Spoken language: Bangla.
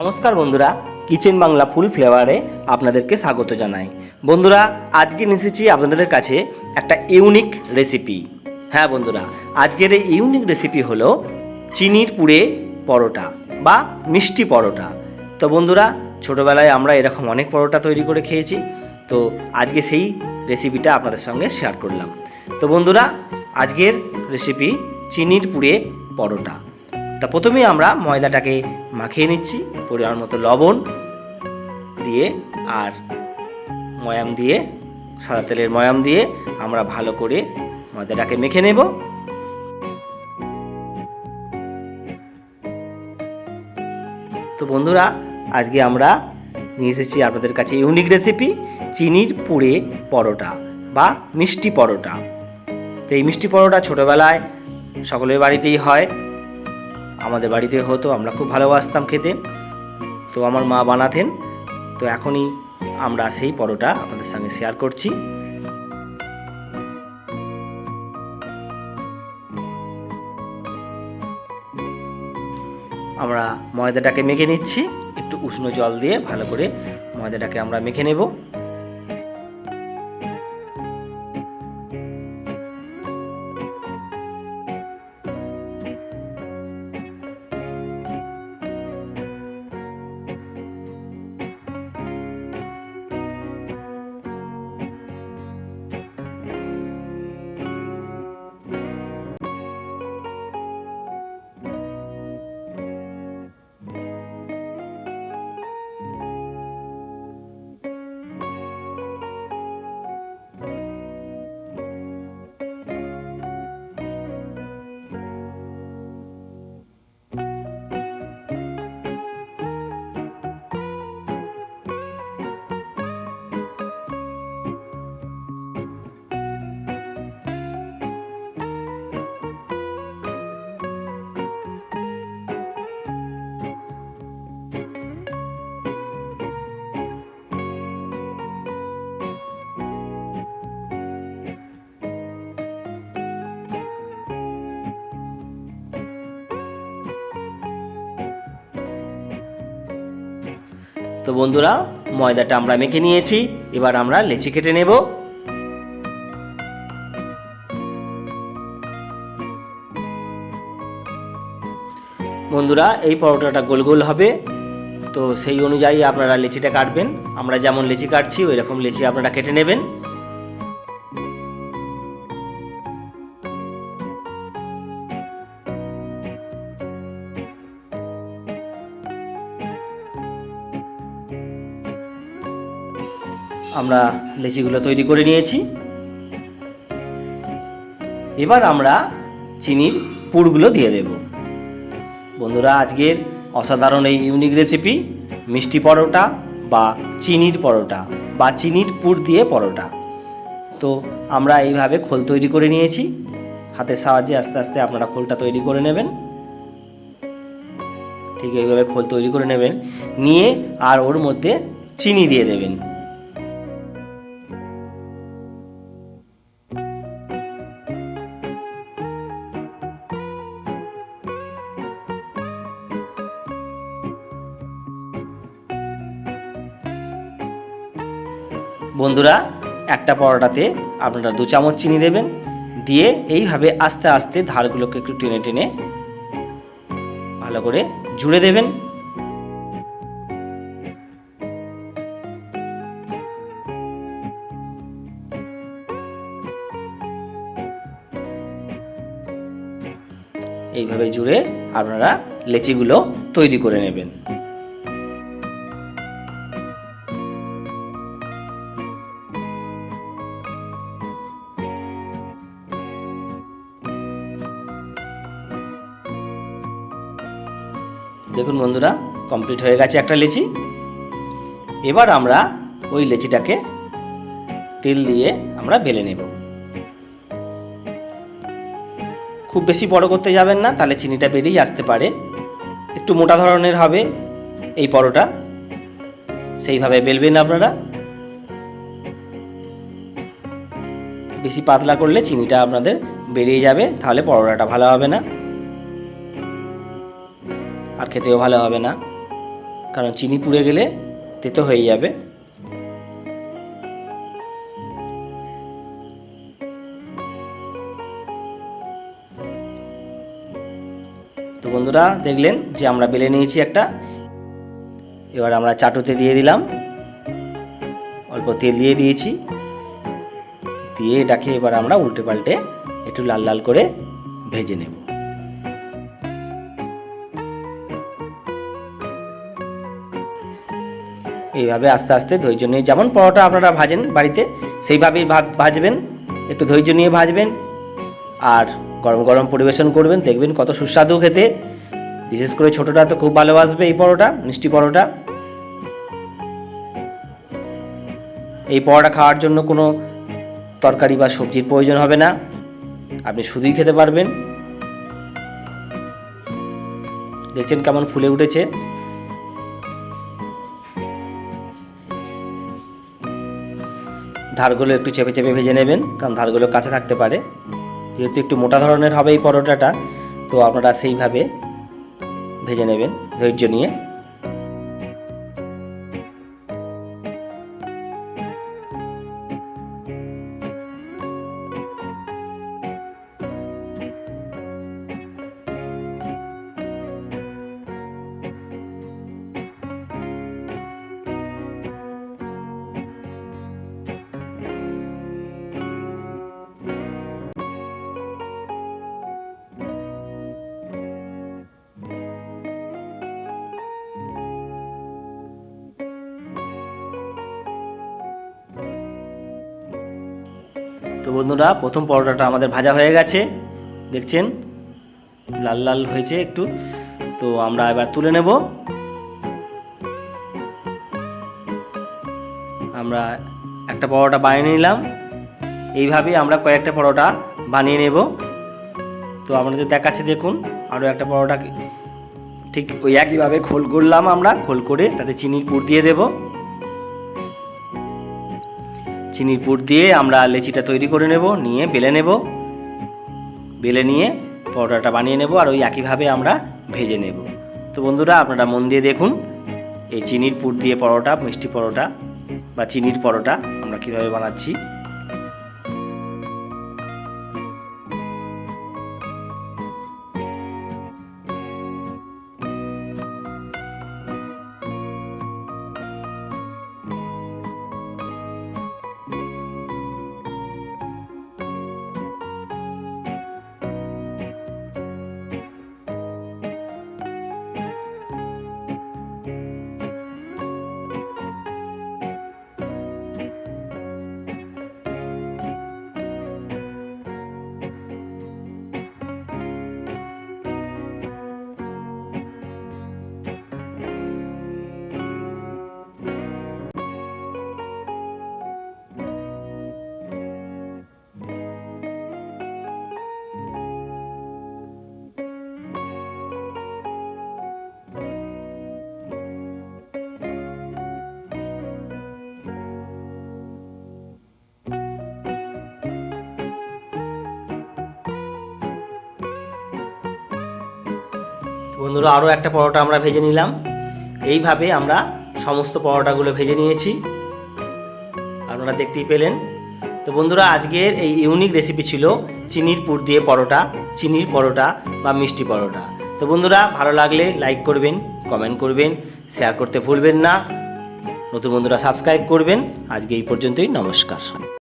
নমস্কার বন্ধুরা, কিচেন বাংলা ফুল ফ্লেভারে আপনাদেরকে স্বাগত জানাই। বন্ধুরা, আজকে এসেছি আপনাদের কাছে একটা ইউনিক রেসিপি। হ্যাঁ বন্ধুরা, আজকের এই ইউনিক রেসিপি হলো চিনির পুরে পরোটা বা মিষ্টি পরোটা। তো বন্ধুরা, ছোটোবেলায় আমরা এরকম অনেক পরোটা তৈরি করে খেয়েছি, তো আজকে সেই রেসিপিটা আপনাদের সঙ্গে শেয়ার করলাম। তো বন্ধুরা, আজকের রেসিপি চিনির পুরে পরোটা। তা প্রথমেই আমরা ময়দাটাকে মাখিয়ে নিচ্ছি, পরিমাণ মতো লবণ দিয়ে আর ময়াম দিয়ে, সাদা তেলের ময়াম দিয়ে আমরা ভালো করে ময়দাটাকে মেখে নেব। তো বন্ধুরা, আজকে আমরা নিয়ে এসেছি আপনাদের কাছে ইউনিক রেসিপি চিনির পুরে পরোটা বা মিষ্টি পরোটা। তো এই মিষ্টি পরোটা ছোটোবেলায় সকলের বাড়িতেই হয়, আমাদের বাড়িতে হতো, আমরা খুব ভালোবাসতাম খেতে। তো আমার মা বানাতেন, তো এখনই আমরা সেই পরোটা আপনাদের সঙ্গে শেয়ার করছি। আমরা ময়দাটাকে মেখে নিচ্ছি, একটু উষ্ণ জল দিয়ে ভালো করে ময়দাটাকে আমরা মেখে নেব। তো বন্ধুরা, ময়দাটা আমরা মেখে নিয়েছি, এবার আমরা লেচি কেটে নেব। বন্ধুরা, এই পরোটাটা গোল গোল হবে, তো সেই অনুযায়ী আপনারা লেচিটা কাটবেন। আমরা যেমন লেচি কাটছি ওই রকম লেচি আপনারা কেটে নেবেন। আমরা লেচিগুলো তৈরি করে নিয়েছি, এবার আমরা চিনির পুরগুলো দিয়ে দেব। বন্ধুরা, আজকের অসাধারণ এই ইউনিক রেসিপি মিষ্টি পরোটা বা চিনির পরোটা বা চিনির পুর দিয়ে পরোটা। তো আমরা এইভাবে খোল তৈরি করে নিয়েছি, হাতের সাহায্যে আস্তে আস্তে আপনারা খোলটা তৈরি করে নেবেন। ঠিক এইভাবে খোল তৈরি করে নেবেন, নিয়ে আর ওর মধ্যে চিনি দিয়ে দেবেন। বন্ধুরা, একটা পরোটাতে আপনারা 2 চামচ চিনি দেবেন, দিয়ে এইভাবে আস্তে আস্তে ধারগুলোকে একটু টেনে টেনে ভালো করে জুড়ে দেবেন। এইভাবে জুড়ে আপনারা লেচিগুলো তৈরি করে নেবেন। দেখুন বন্ধুরা, কমপ্লিট হয়ে গেছে একটা লেচি। এবার আমরা ওই লেচিটাকে তেল দিয়ে আমরা বেলে নেব। খুব বেশি বড় করতে যাবেন না, তাহলে চিনিটা বেরিয়ে আসতে পারে। একটু মোটা ধরনের হবে এই পরোটা, সেইভাবে বেলবেন আপনারা। বেশি পাতলা করলে চিনিটা আপনাদের বেরিয়ে যাবে, তাহলে পরোটাটা ভালো হবে না আর খেতেও ভালো হবে না। কারণ চিনি পুড়ে গেলে তেতো হয়ে যাবে। তো বন্ধুরা দেখলেন যে আমরা বেলে নিয়েছি একটা। এবার আমরা চাটুতে দিয়ে দিলাম, অল্প তেল দিয়ে দিয়েছি, দিয়ে এটাকে এবার আমরা উল্টে পাল্টে একটু লাল লাল করে ভেজে নেব। এইভাবে আস্তে আস্তে ধৈর্য নিয়ে, যেমন পরোটা আপনারা ভাজেন বাড়িতে সেইভাবেই ভাজবেন, একটু ধৈর্য নিয়ে ভাজবেন আর গরম গরম পরিবেশন করবেন, দেখবেন কত সুস্বাদু খেতে। বিশেষ করে ছোটরা তো খুব ভালোবাসবে এই পরোটা, মিষ্টি পরোটা। এই পরোটা খাওয়ার জন্য কোনো তরকারি বা সবজির প্রয়োজন হবে না, আপনি শুধুই খেতে পারবেন। দেখছেন কেমন ফুলে উঠেছে। ধারগুলো একটু চেপে চেপে ভেজে নেবেন, কারণ ধারগুলো কাঁচা থাকতে পারে। যেহেতু একটু মোটা ধরনের হবে এই পরোটাটা, তো আপনারা সেইভাবে ভেজে নেবেন ধৈর্য নিয়ে। তো বন্ধুরা প্রথম পরোটাটা আমাদের ভাজা হয়ে গেছে, দেখছেন লাল লাল হয়েছে একটু। তো আমরা এবার তুলে নেব। আমরা একটা পরোটা বানিয়ে নিলাম, এইভাবে আমরা কয়েকটা পরোটা বানিয়ে নেব। তো আপনাদের দেখাচ্ছে দেখুন, আরও একটা পরোটা ঠিক ওই একইভাবে খোল করলাম আমরা, খোল করে তাতে চিনির পুর দিয়ে দেব। চিনির পুর দিয়ে আমরা লেচিটা তৈরি করে নেব, নিয়ে বেলে নেব, বেলে নিয়ে পরোটাটা বানিয়ে নেব আর ওই একইভাবে আমরা ভেজে নেব। তো বন্ধুরা আপনারা মন দিয়ে দেখুন এই চিনির পুর দিয়ে পরোটা, মিষ্টি পরোটা বা চিনির পরোটা আমরা কীভাবে বানাচ্ছি। বন্ধুরা আরও একটা পরোটা আমরা ভেজে নিলাম। এইভাবে আমরা সমস্ত পরোটাগুলো ভেজে নিয়েছি, আপনারা দেখতেই পেলেন। তো বন্ধুরা আজকের এই ইউনিক রেসিপি ছিল চিনির পুর দিয়ে পরোটা, চিনির পরোটা বা মিষ্টি পরোটা। তো বন্ধুরা ভালো লাগলে লাইক করবেন, কমেন্ট করবেন, শেয়ার করতে ভুলবেন না। নতুন বন্ধুরা সাবস্ক্রাইব করবেন। আজকে এই পর্যন্তই, নমস্কার।